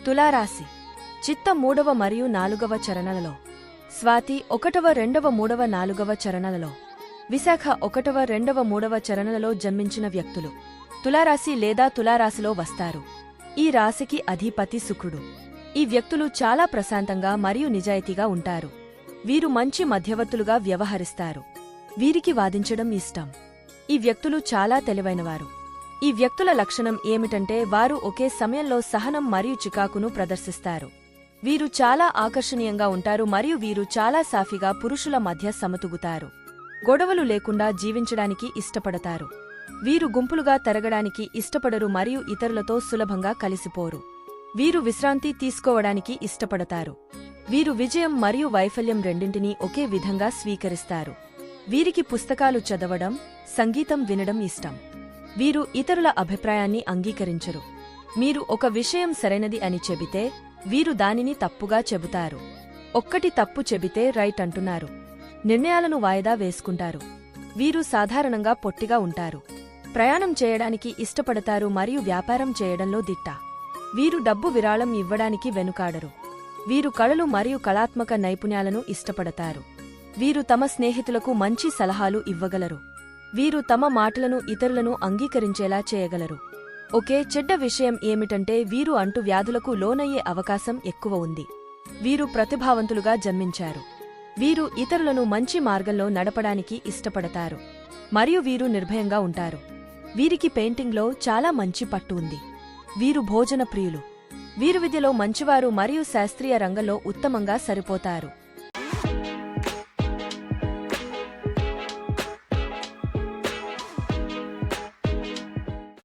తులారాశి చిత్త 3వ మరియు 4వ చరణాలలో, స్వాతి 1వ 2వ 3వ 4వ చరణాలలో, విశాఖ 1వ 2వ 3వ చరణాలలో జన్మించిన వ్యక్తులు తులారాశి లేదా తులారాశిలో వస్తారు. ఈ రాశికి అధిపతి శుక్రుడు. ఈ వ్యక్తులు చాలా ప్రశాంతంగా మరియు నిజాయితీగా ఉంటారు. వీరు మంచి మధ్యవర్తులుగా వ్యవహరిస్తారు. వీరికి వాదించడం ఇష్టం. ఈ వ్యక్తులు చాలా తెలివైనవారు. ఈ వ్యక్తుల లక్షణం ఏమిటంటే వారు ఒకే సమయంలో సహనం మరియు చికాకును ప్రదర్శిస్తారు. వీరు చాలా ఆకర్షణీయంగా ఉంటారు మరియు వీరు చాలా సాఫీగా పురుషుల మధ్య సమతుగుతారు. గొడవలు లేకుండా జీవించడానికి ఇష్టపడతారు. వీరు గుంపులుగా తిరగడానికి ఇష్టపడరు మరియు ఇతరులతో సులభంగా కలిసిపోరు. వీరు విశ్రాంతి తీసుకోవడానికి ఇష్టపడతారు. వీరు విజయం మరియు వైఫల్యం రెండింటినీ ఒకే విధంగా స్వీకరిస్తారు. వీరికి పుస్తకాలు చదవడం, సంగీతం వినడం ఇష్టం. వీరు ఇతరుల అభిప్రాయాన్ని అంగీకరించరు. మీరు ఒక విషయం సరైనది అని చెబితే వీరు దానిని తప్పుగా చెబుతారు. ఒక్కటి తప్పు చెబితే రైట్ అంటున్నారు. నిర్ణయాలను వాయిదా వేసుకుంటారు. వీరు సాధారణంగా పొట్టిగా ఉంటారు. ప్రయాణం చేయడానికి ఇష్టపడతారు మరియు వ్యాపారం చేయడంలో దిట్ట. వీరు డబ్బు విరాళం ఇవ్వడానికి వెనుకాడరు. వీరు కళలు మరియు కళాత్మక నైపుణ్యాలను ఇష్టపడతారు. వీరు తమ స్నేహితులకు మంచి సలహాలు ఇవ్వగలరు. వీరు తమ మాటలను ఇతరులను అంగీకరించేలా చేయగలరు. ఒకే చెడ్డ విషయం ఏమిటంటే వీరు అంటువ్యాధులకు లోనయ్యే అవకాశం ఎక్కువ ఉంది. వీరు ప్రతిభావంతులుగా జన్మించారు. వీరు ఇతరులను మంచి మార్గంలో నడపడానికి ఇష్టపడతారు మరియు వీరు నిర్భయంగా ఉంటారు. వీరికి పెయింటింగ్లో చాలా మంచి పట్టు ఉంది. వీరు భోజన ప్రియులు. వీరు విద్యలో మంచివారు మరియు శాస్త్రీయ రంగంలో ఉత్తమంగా సరిపోతారు.